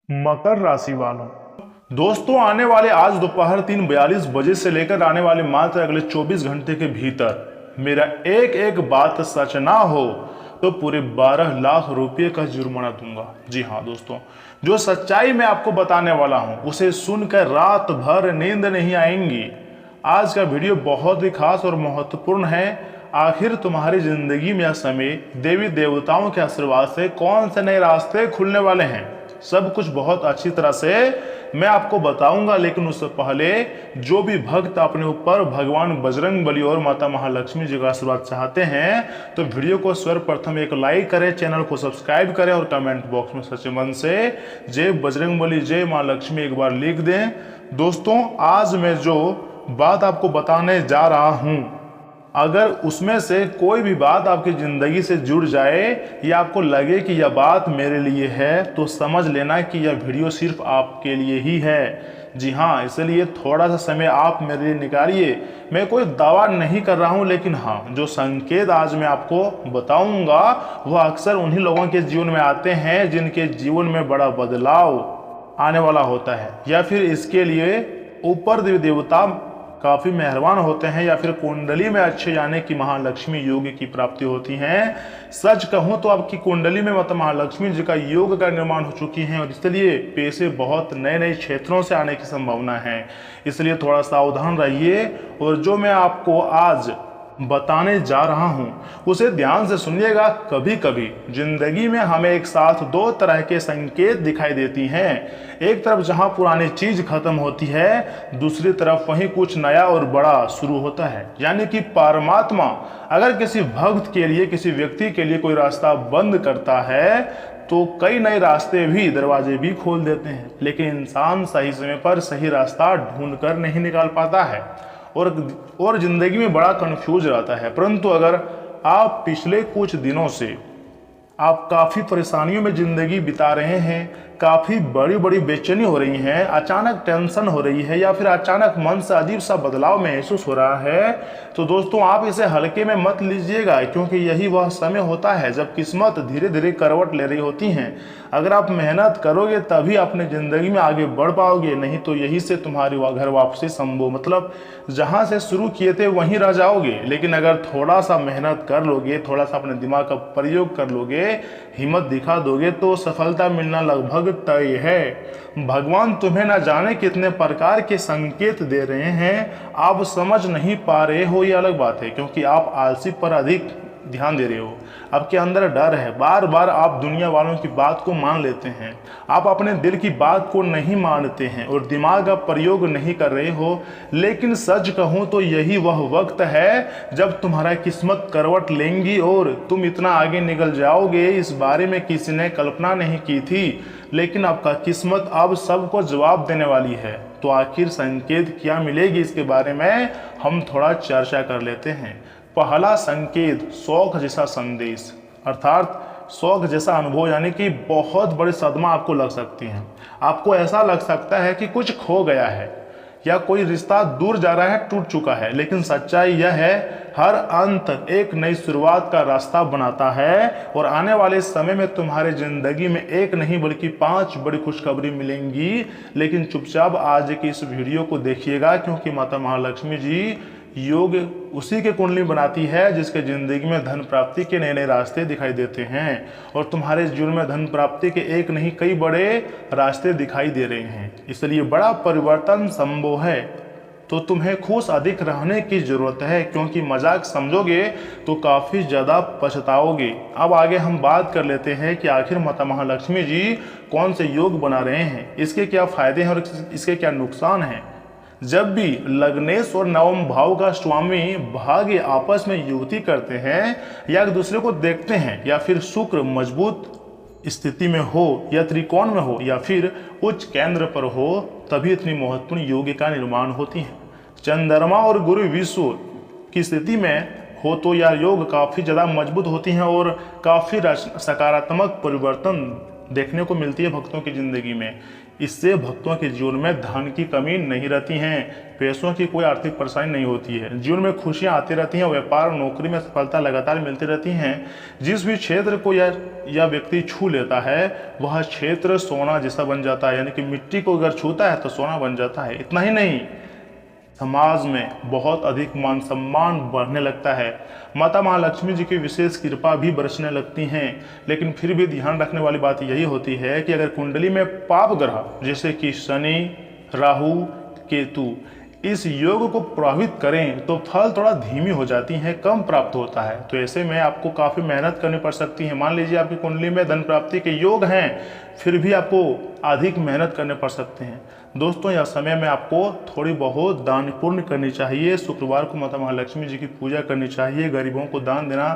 मकर राशि वालों, दोस्तों आने वाले आज दोपहर 3:42 बजे से लेकर आने वाले मात्र अगले 24 घंटे के भीतर मेरा एक एक बात सच ना हो तो पूरे 12 लाख रुपए का जुर्माना दूंगा। जी हाँ दोस्तों, जो सच्चाई मैं आपको बताने वाला हूं उसे सुनकर रात भर नींद नहीं आएंगी। आज का वीडियो बहुत ही खास और महत्वपूर्ण है। आखिर तुम्हारी जिंदगी में यह समय देवी देवताओं के आशीर्वाद से कौन से नए रास्ते खुलने वाले हैं, सब कुछ बहुत अच्छी तरह से मैं आपको बताऊंगा। लेकिन उससे पहले जो भी भक्त अपने ऊपर भगवान बजरंगबली और माता महालक्ष्मी जी का आशीर्वाद चाहते हैं तो वीडियो को सर्वप्रथम एक लाइक करें, चैनल को सब्सक्राइब करें और कमेंट बॉक्स में सच्चे मन से जय बजरंगबली जय मां लक्ष्मी एक बार लिख दें। दोस्तों आज मैं जो बात आपको बताने जा रहा हूं, अगर उसमें से कोई भी बात आपकी ज़िंदगी से जुड़ जाए या आपको लगे कि यह बात मेरे लिए है तो समझ लेना कि यह वीडियो सिर्फ आपके लिए ही है। जी हाँ, इसलिए थोड़ा सा समय आप मेरे लिए निकालिए। मैं कोई दावा नहीं कर रहा हूँ, लेकिन हाँ जो संकेत आज मैं आपको बताऊँगा वह अक्सर उन्हीं लोगों के जीवन में आते हैं जिनके जीवन में बड़ा बदलाव आने वाला होता है, या फिर इसके लिए ऊपर देवी देवता काफ़ी मेहरबान होते हैं, या फिर कुंडली में अच्छे जाने की महालक्ष्मी योग की प्राप्ति होती है। सच कहूँ तो आपकी कुंडली में माता महालक्ष्मी जी का योग का निर्माण हो चुकी है और इसलिए पैसे बहुत नए नए क्षेत्रों से आने की संभावना है। इसलिए थोड़ा सावधान रहिए और जो मैं आपको आज बताने जा रहा हूं उसे ध्यान से सुनिएगा। कभी कभी जिंदगी में हमें एक साथ दो तरह के संकेत दिखाई देती हैं। एक तरफ जहां पुरानी चीज खत्म होती है, दूसरी तरफ वहीं कुछ नया और बड़ा शुरू होता है। यानी कि परमात्मा अगर किसी भक्त के लिए, किसी व्यक्ति के लिए कोई रास्ता बंद करता है तो कई नए रास्ते भी, दरवाजे भी खोल देते हैं। लेकिन इंसान सही समय पर सही रास्ता ढूंढ कर नहीं निकाल पाता है और जिंदगी में बड़ा कंफ्यूज रहता है। परंतु अगर आप पिछले कुछ दिनों से आप काफ़ी परेशानियों में ज़िंदगी बिता रहे हैं, काफ़ी बड़ी बड़ी बेचैनी हो रही है, अचानक टेंशन हो रही है या फिर अचानक मन से अजीब सा बदलाव महसूस हो रहा है, तो दोस्तों आप इसे हल्के में मत लीजिएगा, क्योंकि यही वह समय होता है जब किस्मत धीरे धीरे करवट ले रही होती हैं। अगर आप मेहनत करोगे तभी अपने ज़िंदगी में आगे बढ़ पाओगे, नहीं तो यही से तुम्हारी घर वापसी संभव, मतलब जहाँ से शुरू किए थे वहीं रह जाओगे। लेकिन अगर थोड़ा सा मेहनत कर लोगे, थोड़ा सा अपने दिमाग का प्रयोग कर लोगे, हिम्मत दिखा दोगे तो सफलता मिलना लगभग तय है। भगवान तुम्हें न जाने कितने प्रकार के संकेत दे रहे हैं, आप समझ नहीं पा रहे हो ये अलग बात है, क्योंकि आप आलसी पर अधिक ध्यान दे रहे हो। आपके अंदर डर है, बार बार आप दुनिया वालों की बात को मान लेते हैं, आप अपने दिल की बात को नहीं मानते हैं और दिमाग का प्रयोग नहीं कर रहे हो। लेकिन सच कहूँ तो यही वह वक्त है जब तुम्हारा किस्मत करवट लेंगी और तुम इतना आगे निकल जाओगे, इस बारे में किसी ने कल्पना नहीं की थी। लेकिन आपका किस्मत अब सबको जवाब देने वाली है। तो आखिर संकेत क्या मिलेगी, इसके बारे में हम थोड़ा चर्चा कर लेते हैं। पहला संकेत, शौक जैसा संदेश, अर्थात शौक जैसा अनुभव, यानी कि बहुत बड़ी सदमा आपको लग सकती है। आपको ऐसा लग सकता है कि कुछ खो गया है या कोई रिश्ता दूर जा रहा है, टूट चुका है। लेकिन सच्चाई यह है, हर अंत एक नई शुरुआत का रास्ता बनाता है और आने वाले समय में तुम्हारे जिंदगी में एक नहीं बल्कि 5 बड़ी खुशखबरी मिलेंगी। लेकिन चुपचाप आज की इस वीडियो को देखिएगा, क्योंकि माता महालक्ष्मी जी योग उसी के कुंडली बनाती है जिसके जिंदगी में धन प्राप्ति के नए नए रास्ते दिखाई देते हैं। और तुम्हारे जीवन में धन प्राप्ति के एक नहीं कई बड़े रास्ते दिखाई दे रहे हैं, इसलिए बड़ा परिवर्तन संभव है। तो तुम्हें खुश अधिक रहने की जरूरत है, क्योंकि मजाक समझोगे तो काफ़ी ज़्यादा पछताओगे। अब आगे हम बात कर लेते हैं कि आखिर माता महालक्ष्मी जी कौन से योग बना रहे हैं, इसके क्या फ़ायदे हैं और इसके क्या नुकसान हैं। जब भी लग्नेश और नवम भाव का स्वामी भाग्य आपस में युति करते हैं या एक दूसरे को देखते हैं, या फिर शुक्र मजबूत स्थिति में हो या त्रिकोण में हो या फिर उच्च केंद्र पर हो, तभी इतनी महत्वपूर्ण योग का निर्माण होती है। चंद्रमा और गुरु विश्व की स्थिति में हो तो यह योग काफ़ी ज़्यादा मजबूत होती हैं और काफ़ी सकारात्मक परिवर्तन देखने को मिलती है भक्तों की जिंदगी में। इससे भक्तों के जीवन में धन की कमी नहीं रहती है, पैसों की कोई आर्थिक परेशानी नहीं होती है, जीवन में खुशियां आती रहती हैं, व्यापार नौकरी में सफलता लगातार मिलती रहती हैं। जिस भी क्षेत्र को यह व्यक्ति छू लेता है वह क्षेत्र सोना जैसा बन जाता है, यानी कि मिट्टी को अगर छूता है तो सोना बन जाता है। इतना ही नहीं, समाज में बहुत अधिक मान सम्मान बढ़ने लगता है, माता महालक्ष्मी जी की विशेष कृपा भी बरसने लगती हैं। लेकिन फिर भी ध्यान रखने वाली बात यही होती है कि अगर कुंडली में पाप ग्रह जैसे कि शनि, राहु, केतु इस योग को प्रभावित करें तो फल थोड़ा धीमी हो जाती है, कम प्राप्त होता है। तो ऐसे में आपको काफ़ी मेहनत करनी पड़ सकती है। मान लीजिए आपकी कुंडली में धन प्राप्ति के योग हैं, फिर भी आपको अधिक मेहनत करने पड़ सकते हैं। दोस्तों, यह समय में आपको थोड़ी बहुत दान पुण्य करनी चाहिए। शुक्रवार को माता महालक्ष्मी जी की पूजा करनी चाहिए, गरीबों को दान देना,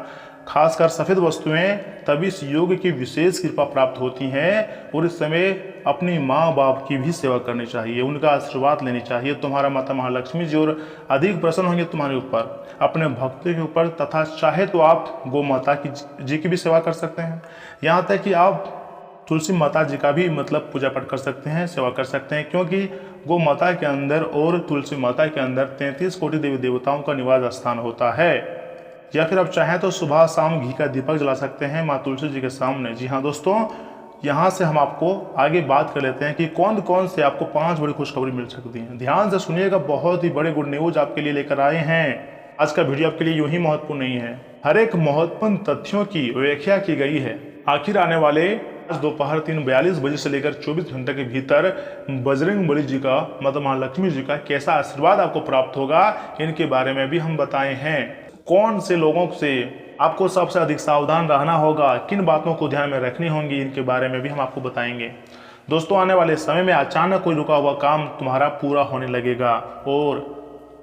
खासकर सफ़ेद वस्तुएं, तभी इस योग की विशेष कृपा प्राप्त होती हैं। और इस समय अपनी माँ बाप की भी सेवा करनी चाहिए, उनका आशीर्वाद लेनी चाहिए। तुम्हारा माता महालक्ष्मी जी और अधिक प्रसन्न होंगे तुम्हारे ऊपर, अपने भक्तों के ऊपर। तथा चाहे तो आप गौ माता जी की भी सेवा कर सकते हैं, यहाँ तक कि आप तुलसी माता जी का भी पूजा पाठ कर सकते हैं, सेवा कर सकते हैं। क्योंकि गौ माता के अंदर और तुलसी माता के अंदर 33 कोटि देवी देवताओं का निवास स्थान होता है। या फिर आप चाहें तो सुबह शाम घी का दीपक जला सकते हैं माँ तुलसी जी के सामने। जी हाँ दोस्तों, यहाँ से हम आपको आगे बात कर लेते हैं कि कौन कौन से आपको 5 बड़ी खुशखबरी मिल सकती हैं। ध्यान से सुनिएगा, बहुत ही बड़े गुड न्यूज आपके लिए लेकर आए हैं। आज का वीडियो आपके लिए यूं ही महत्वपूर्ण नहीं है, हर एक महत्वपूर्ण तथ्यों की व्याख्या की गई है। आखिर आने वाले आज दोपहर 3:42 बजे से लेकर 24 घंटे के भीतर बजरंगबली जी का, माता महालक्ष्मी जी का कैसा आशीर्वाद आपको प्राप्त होगा, इनके बारे में भी हम बताए हैं। कौन से लोगों से आपको सबसे अधिक सावधान रहना होगा, किन बातों को ध्यान में रखनी होंगी, इनके बारे में भी हम आपको बताएंगे। दोस्तों, आने वाले समय में अचानक कोई रुका हुआ काम तुम्हारा पूरा होने लगेगा और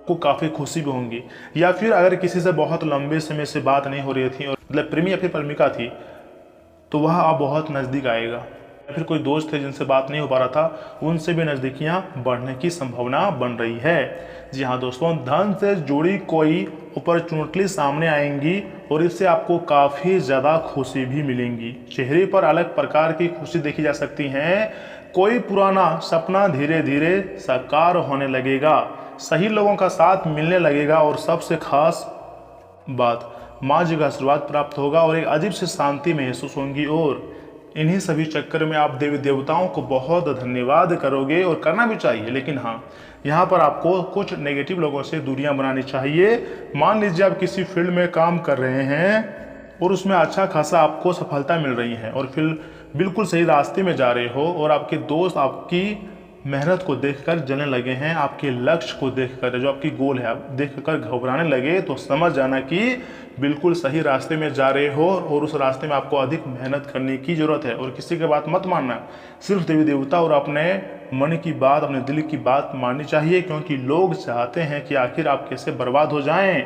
को काफ़ी खुशी भी होंगी। या फिर अगर किसी से बहुत लंबे समय से बात नहीं हो रही थी और प्रेमी या फिर प्रेमिका थी तो वह अब बहुत नज़दीक आएगा। या फिर कोई दोस्त थे जिनसे बात नहीं हो पा रहा था, उनसे भी नज़दीकियाँ बढ़ने की संभावना बन रही है। जी हाँ दोस्तों, धन से जुड़ी कोई अपॉर्चुनिटी सामने आएंगी और इससे आपको काफ़ी ज़्यादा खुशी भी मिलेंगी। चेहरे पर अलग प्रकार की खुशी देखी जा सकती है। कोई पुराना सपना धीरे धीरे साकार होने लगेगा, सही लोगों का साथ मिलने लगेगा और सबसे खास बात, माँ जी का आशीर्वाद प्राप्त होगा और एक अजीब सी शांति महसूस होगी। और इन्हीं सभी चक्कर में आप देवी देवताओं को बहुत धन्यवाद करोगे और करना भी चाहिए। लेकिन हाँ, यहाँ पर आपको कुछ नेगेटिव लोगों से दूरियां बनानी चाहिए। मान लीजिए आप किसी फील्ड में काम कर रहे हैं और उसमें अच्छा खासा आपको सफलता मिल रही है और फिर बिल्कुल सही रास्ते में जा रहे हो और आपके दोस्त आपकी मेहनत को देखकर जलने लगे हैं, आपके लक्ष्य को देखकर, जो आपकी गोल है, आप देखकर घबराने लगे, तो समझ जाना कि बिल्कुल सही रास्ते में जा रहे हो और उस रास्ते में आपको अधिक मेहनत करने की जरूरत है। और किसी की बात मत मानना, सिर्फ देवी देवता और अपने मन की बात, अपने दिल की बात माननी चाहिए। क्योंकि लोग चाहते हैं कि आखिर आप कैसे बर्बाद हो जाएं।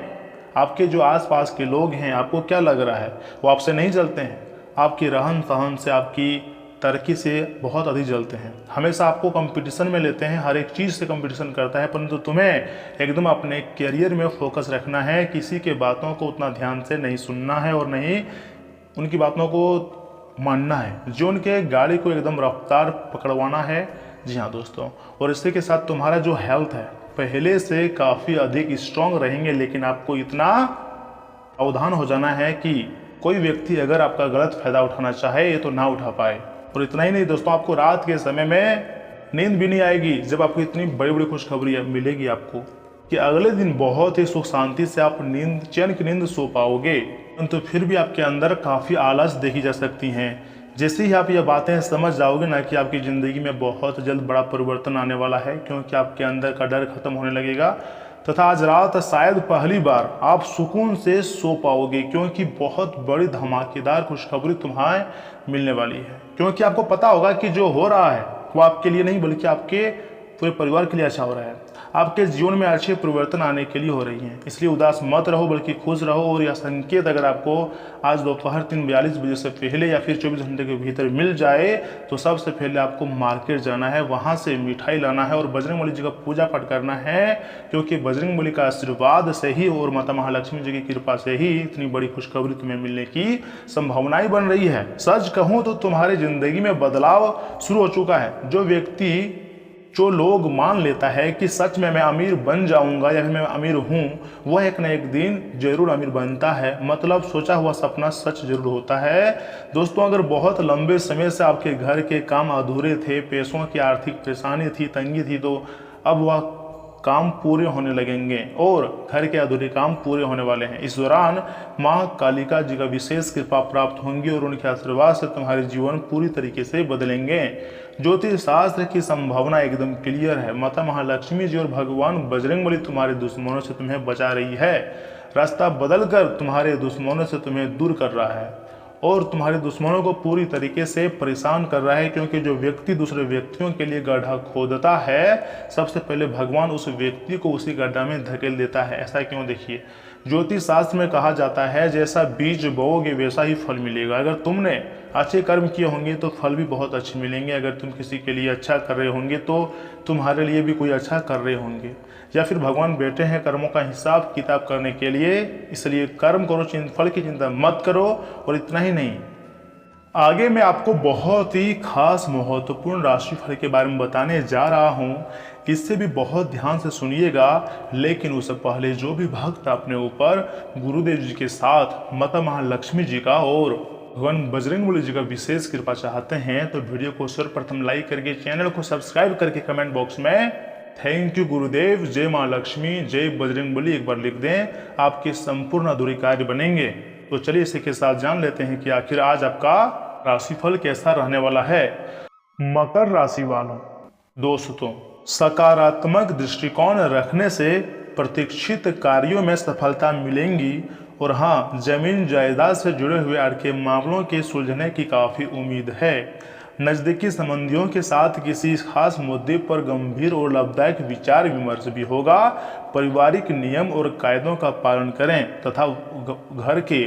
आपके जो आसपास के लोग हैं, आपको क्या लग रहा है, वो आपसे नहीं जलते हैं, आपकी रहन सहन से, आपकी तरक्की से बहुत अधिक जलते हैं। हमेशा आपको कंपटीशन में लेते हैं, हर एक चीज़ से कंपटीशन करता है, परंतु तुम्हें एकदम अपने करियर में फोकस रखना है। किसी के बातों को उतना ध्यान से नहीं सुनना है और नहीं उनकी बातों को मानना है, जो उनके गाड़ी को एकदम रफ्तार पकड़वाना है। जी हाँ दोस्तों, और इसी के साथ तुम्हारा जो हेल्थ है पहले से काफ़ी अधिक स्ट्रांग रहेंगे। लेकिन आपको इतना सावधान हो जाना है कि कोई व्यक्ति अगर आपका गलत फायदा उठाना चाहे तो ना उठा पाए। और इतना ही नहीं दोस्तों, आपको रात के समय में नींद भी नहीं आएगी जब आपको इतनी बड़ी बड़ी खुशखबरी मिलेगी आपको कि अगले दिन बहुत ही सुख शांति से आप चैन की नींद सो पाओगे। तो फिर भी आपके अंदर काफ़ी आलस देखी जा सकती हैं। जैसे ही आप ये बातें समझ जाओगे ना कि आपकी ज़िंदगी में बहुत जल्द बड़ा परिवर्तन आने वाला है, क्योंकि आपके अंदर का डर खत्म होने लगेगा। तथा आज रात शायद पहली बार आप सुकून से सो पाओगे, क्योंकि बहुत बड़ी धमाकेदार खुशखबरी तुम्हें मिलने वाली है। क्योंकि आपको पता होगा कि जो हो रहा है वो आपके लिए नहीं बल्कि आपके पूरे परिवार के लिए अच्छा हो रहा है। आपके जीवन में अच्छे परिवर्तन आने के लिए हो रही हैं, इसलिए उदास मत रहो बल्कि खुश रहो। और यह संकेत अगर आपको आज दोपहर 3:42 बजे से पहले या फिर 24 घंटे के भीतर मिल जाए तो सबसे पहले आपको मार्केट जाना है, वहाँ से मिठाई लाना है और बजरंगबली जी का पूजा पाठ करना है, क्योंकि बजरंगबली का आशीर्वाद से ही और माता महालक्ष्मी जी की कृपा से ही इतनी बड़ी खुशखबरी तुम्हें मिलने की संभावनाएं बन रही है। सच कहूँ तो तुम्हारी जिंदगी में बदलाव शुरू हो चुका है। जो लोग मान लेता है कि सच में मैं अमीर बन जाऊंगा या फिर मैं अमीर हूं, वह एक न एक दिन जरूर अमीर बनता है। मतलब सोचा हुआ सपना सच जरूर होता है। दोस्तों, अगर बहुत लंबे समय से आपके घर के काम अधूरे थे, पैसों की आर्थिक परेशानी थी, तंगी थी, तो अब वह काम पूरे होने लगेंगे और घर के अधूरे काम पूरे होने वाले हैं। इस दौरान माँ कालिका जी का विशेष कृपा प्राप्त होंगी और उनके आशीर्वाद से तुम्हारे जीवन पूरी तरीके से बदलेंगे। ज्योतिष शास्त्र की संभावना एकदम क्लियर है। माता महालक्ष्मी जी और भगवान बजरंगबली तुम्हारे दुश्मनों से तुम्हें बचा रही है, रास्ता बदलकर तुम्हारे दुश्मनों से तुम्हें दूर कर रहा है और तुम्हारे दुश्मनों को पूरी तरीके से परेशान कर रहा है। क्योंकि जो व्यक्ति दूसरे व्यक्तियों के लिए गड्ढा खोदता है, सबसे पहले भगवान उस व्यक्ति को उसी गड्ढा में धकेल देता है। ऐसा क्यों? देखिए, ज्योतिष शास्त्र में कहा जाता है जैसा बीज बोओगे वैसा ही फल मिलेगा। अगर तुमने अच्छे कर्म किए होंगे तो फल भी बहुत अच्छे मिलेंगे। अगर तुम किसी के लिए अच्छा कर रहे होंगे तो तुम्हारे लिए भी कोई अच्छा कर रहे होंगे। या फिर भगवान बैठे हैं कर्मों का हिसाब किताब करने के लिए, इसलिए कर्म करो, फल की चिंता मत करो। और इतना ही नहीं, आगे मैं आपको बहुत ही खास महत्वपूर्ण राशिफल के बारे में बताने जा रहा हूं। इससे भी बहुत ध्यान से सुनिएगा। लेकिन उससे पहले जो भी भक्त अपने ऊपर गुरुदेव जी के साथ माता महालक्ष्मी जी का और भगवान बजरंगबली जी का विशेष कृपा चाहते हैं तो वीडियो को सर्वप्रथम लाइक करके चैनल को सब्सक्राइब करके कमेंट बॉक्स में थैंक यू गुरुदेव, जय माँ लक्ष्मी, जय बजरंगबली एक बार लिख दें। आपके संपूर्ण अधूरे कार्य बनेंगे। तो चलिए इसी के साथ जान लेते हैं कि आखिर आज आपका राशिफल कैसा रहने वाला है। मकर राशि वालों, दोस्तों, सकारात्मक दृष्टिकोण रखने से प्रतीक्षित कार्यों में सफलता मिलेंगी और हाँ, जमीन जायदाद से जुड़े हुए अड़के मामलों के सुलझने की काफ़ी उम्मीद है। नज़दीकी संबंधियों के साथ किसी खास मुद्दे पर गंभीर और लाभदायक विचार विमर्श भी होगा। पारिवारिक नियम और कायदों का पालन करें तथा घर के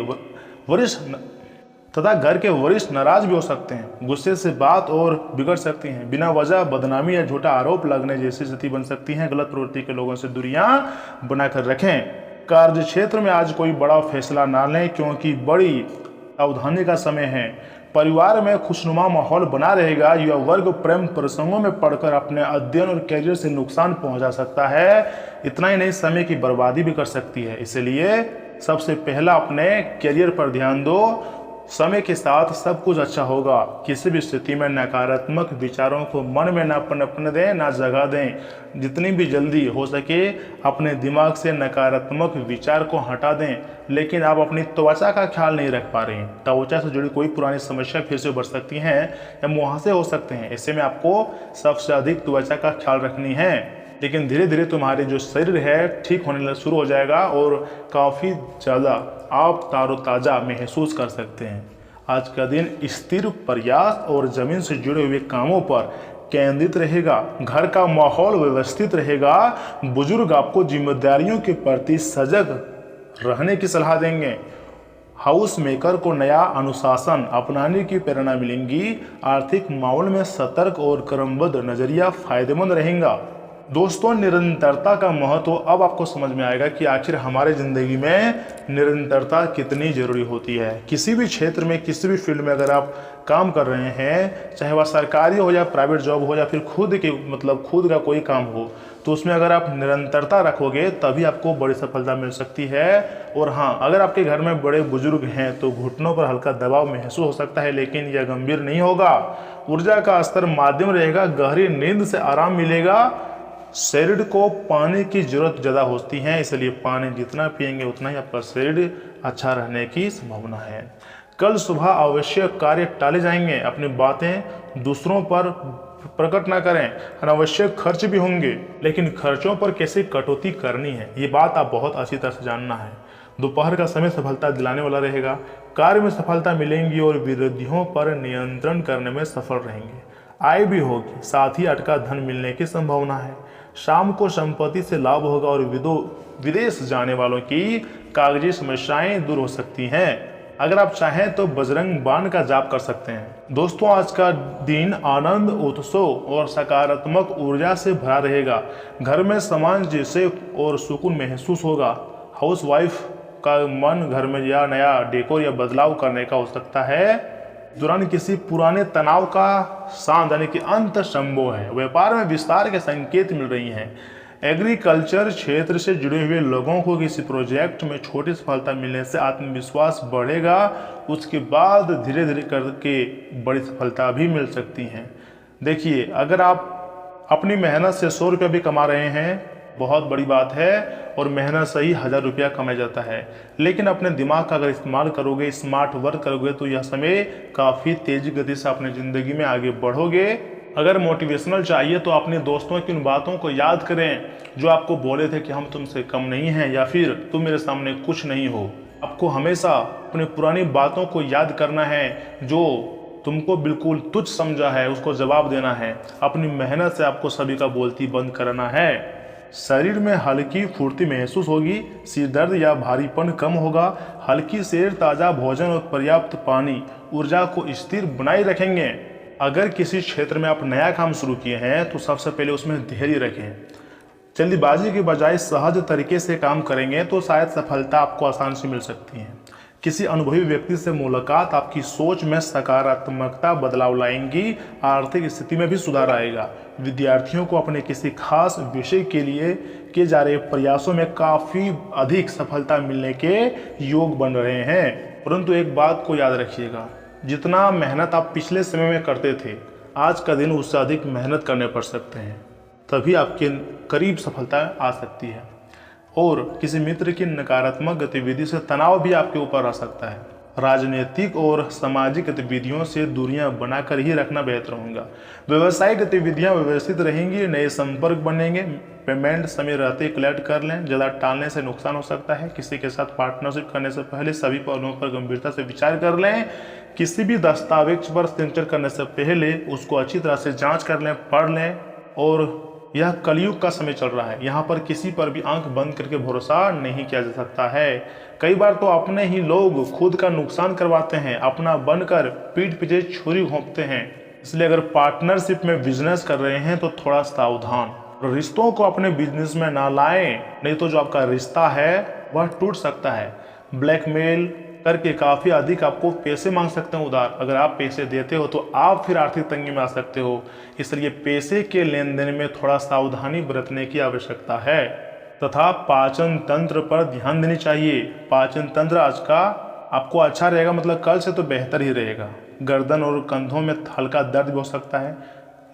वरिष्ठ नाराज भी हो सकते हैं। गुस्से से बात और बिगड़ सकती हैं। बिना वजह बदनामी या झूठा आरोप लगने जैसी स्थिति बन सकती है। गलत प्रवृत्ति के लोगों से दूरियां बनाकर रखें। कार्य क्षेत्र में आज कोई बड़ा फैसला ना लें, क्योंकि बड़ी सावधानी का समय है। परिवार में खुशनुमा माहौल बना रहेगा। युवा वर्ग प्रेम प्रसंगों में पढ़कर अपने अध्ययन और कैरियर से नुकसान पहुंचा सकता है। इतना ही नहीं, समय की बर्बादी भी कर सकती है। इसलिए सबसे पहला अपने कैरियर पर ध्यान दो। समय के साथ सब कुछ अच्छा होगा। किसी भी स्थिति में नकारात्मक विचारों को मन में ना पनपने दें, ना जगह दें। जितनी भी जल्दी हो सके अपने दिमाग से नकारात्मक विचार को हटा दें। लेकिन आप अपनी त्वचा का ख्याल नहीं रख पा रहे हैं। त्वचा से जुड़ी कोई पुरानी समस्या फिर से बढ़ सकती हैं या मुहासे हो सकते हैं। ऐसे में आपको सबसे अधिक त्वचा का ख्याल रखनी है। लेकिन धीरे धीरे तुम्हारे जो शरीर है ठीक होने शुरू हो जाएगा और काफ़ी ज़्यादा आप तारोताज़ा महसूस कर सकते हैं। आज का दिन स्थिर प्रयास और ज़मीन से जुड़े हुए कामों पर केंद्रित रहेगा। घर का माहौल व्यवस्थित रहेगा। बुजुर्ग आपको जिम्मेदारियों के प्रति सजग रहने की सलाह देंगे। हाउस मेकर को नया अनुशासन अपनाने की प्रेरणा मिलेंगी। आर्थिक माहौल में सतर्क और क्रमबद्ध नजरिया फायदेमंद रहेगा। दोस्तों, निरंतरता का महत्व अब आपको समझ में आएगा कि आखिर हमारे ज़िंदगी में निरंतरता कितनी ज़रूरी होती है। किसी भी क्षेत्र में, किसी भी फील्ड में अगर आप काम कर रहे हैं, चाहे वह सरकारी हो या प्राइवेट जॉब हो या फिर खुद का कोई काम हो, तो उसमें अगर आप निरंतरता रखोगे तभी आपको बड़ी सफलता मिल सकती है। और हाँ, अगर आपके घर में बड़े बुजुर्ग हैं तो घुटनों पर हल्का दबाव महसूस हो सकता है, लेकिन यह गंभीर नहीं होगा। ऊर्जा का स्तर माध्यम रहेगा। गहरी नींद से आराम मिलेगा। शरीर को पानी की जरूरत ज़्यादा होती है, इसलिए पानी जितना पिएंगे उतना ही आपका शरीर अच्छा रहने की संभावना है। कल सुबह आवश्यक कार्य टाले जाएंगे। अपनी बातें दूसरों पर प्रकट ना करें। अनावश्यक खर्च भी होंगे, लेकिन खर्चों पर कैसे कटौती करनी है ये बात आप बहुत अच्छी तरह से जानना है। दोपहर का समय सफलता दिलाने वाला रहेगा। कार्य में सफलता मिलेंगी और विरोधियों पर नियंत्रण करने में सफल रहेंगे। आय भी होगी, साथ ही अटका धन मिलने की संभावना है। शाम को संपत्ति से लाभ होगा और विदेश जाने वालों की कागजी समस्याएं दूर हो सकती हैं। अगर आप चाहें तो बजरंग बाण का जाप कर सकते हैं। दोस्तों, आज का दिन आनंद, उत्सव और सकारात्मक ऊर्जा से भरा रहेगा। घर में सामंजस्य और सुकून महसूस होगा। हाउस वाइफ का मन घर में या नया डेकोर या बदलाव करने का हो सकता है। दौरान किसी पुराने तनाव का शांत यानी कि अंत संभव है। व्यापार में विस्तार के संकेत मिल रही हैं। एग्रीकल्चर क्षेत्र से जुड़े हुए लोगों को किसी प्रोजेक्ट में छोटी सफलता मिलने से आत्मविश्वास बढ़ेगा। उसके बाद धीरे धीरे करके बड़ी सफलता भी मिल सकती हैं। देखिए, अगर आप अपनी मेहनत से 100 रुपया भी कमा रहे हैं, बहुत बड़ी बात है, और मेहनत से ही 1000 रुपया कमाया जाता है। लेकिन अपने दिमाग का अगर इस्तेमाल करोगे, स्मार्ट वर्क करोगे, तो यह समय काफ़ी तेज गति से अपने ज़िंदगी में आगे बढ़ोगे। अगर मोटिवेशनल चाहिए तो अपने दोस्तों की उन बातों को याद करें जो आपको बोले थे कि हम तुमसे कम नहीं हैं या फिर तुम मेरे सामने कुछ नहीं हो। आपको हमेशा अपनी पुरानी बातों को याद करना है। जो तुमको बिल्कुल तुच्छ समझा है उसको जवाब देना है। अपनी मेहनत से आपको सभी का बोलती बंद करना है। शरीर में हल्की फुर्ती महसूस होगी। सिर दर्द या भारीपन कम होगा। हल्की सैर, ताज़ा भोजन और पर्याप्त पानी ऊर्जा को स्थिर बनाए रखेंगे। अगर किसी क्षेत्र में आप नया काम शुरू किए हैं तो सबसे पहले उसमें धैर्य रखें। जल्दीबाजी के बजाय सहज तरीके से काम करेंगे तो शायद सफलता आपको आसानी से मिल सकती है। किसी अनुभवी व्यक्ति से मुलाकात आपकी सोच में सकारात्मकता बदलाव लाएंगी। आर्थिक स्थिति में भी सुधार आएगा। विद्यार्थियों को अपने किसी खास विषय के लिए किए जा रहे प्रयासों में काफ़ी अधिक सफलता मिलने के योग बन रहे हैं। परंतु एक बात को याद रखिएगा, जितना मेहनत आप पिछले समय में करते थे, आज का दिन उससे अधिक मेहनत करने पड़ सकते हैं। तभी आपके करीब सफलता आ सकती है। और किसी मित्र की नकारात्मक गतिविधि से तनाव भी आपके ऊपर आ सकता है। राजनीतिक और सामाजिक गतिविधियों से दूरियां बनाकर ही रखना बेहतर होगा। व्यवसायिक गतिविधियां व्यवस्थित रहेंगी। नए संपर्क बनेंगे। पेमेंट समय रहते कलेक्ट कर लें। ज़्यादा टालने से नुकसान हो सकता है। किसी के साथ पार्टनरशिप करने से पहले सभी पहलुओं पर गंभीरता से विचार कर लें। किसी भी दस्तावेज पर सिग्नेचर करने से पहले उसको अच्छी तरह से जांच कर लें, पढ़ लें। और यह कलयुग का समय चल रहा है। यहाँ पर किसी पर भी आंख बंद करके भरोसा नहीं किया जा सकता है। कई बार तो अपने ही लोग खुद का नुकसान करवाते हैं। अपना बनकर पीठ पीछे छुरी घोंपते हैं। इसलिए अगर पार्टनरशिप में बिजनेस कर रहे हैं तो थोड़ा सावधान। रिश्तों को अपने बिजनेस में ना लाएं, नहीं तो जो आपका रिश्ता है वह टूट सकता है। ब्लैकमेल करके काफ़ी अधिक आपको पैसे मांग सकते हैं उधार। अगर आप पैसे देते हो तो आप फिर आर्थिक तंगी में आ सकते हो। इसलिए पैसे के लेन देन में थोड़ा सावधानी बरतने की आवश्यकता है। तथा पाचन तंत्र पर ध्यान देनी चाहिए। पाचन तंत्र आज का आपको अच्छा रहेगा, मतलब कल से तो बेहतर ही रहेगा। गर्दन और कंधों में हल्का दर्द भी हो सकता है,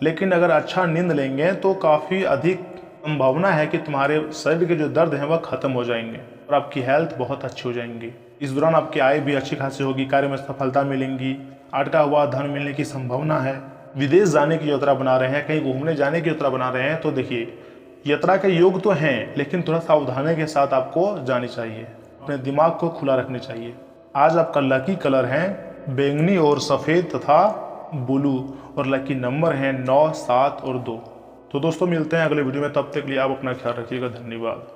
लेकिन अगर अच्छा नींद लेंगे तो काफ़ी अधिक संभावना है कि तुम्हारे शरीर के जो दर्द हैं वह खत्म हो जाएंगे और आपकी हेल्थ बहुत अच्छी हो जाएंगी। इस दौरान आपकी आय भी अच्छी खासी होगी। कार्य में सफलता मिलेंगी। अटका हुआ धन मिलने की संभावना है। विदेश जाने की यात्रा बना रहे हैं, कहीं घूमने जाने की यात्रा बना रहे हैं, तो देखिए यात्रा के योग तो हैं, लेकिन थोड़ा सावधानी के साथ आपको जानी चाहिए। अपने दिमाग को खुला रखना चाहिए। आज आपका लकी कलर है बैंगनी और सफ़ेद तथा ब्लू, और लकी नंबर हैं 9, 7 और 2। तो दोस्तों, मिलते हैं अगले वीडियो में। तब तक के लिए आप अपना ख्याल रखिएगा। धन्यवाद।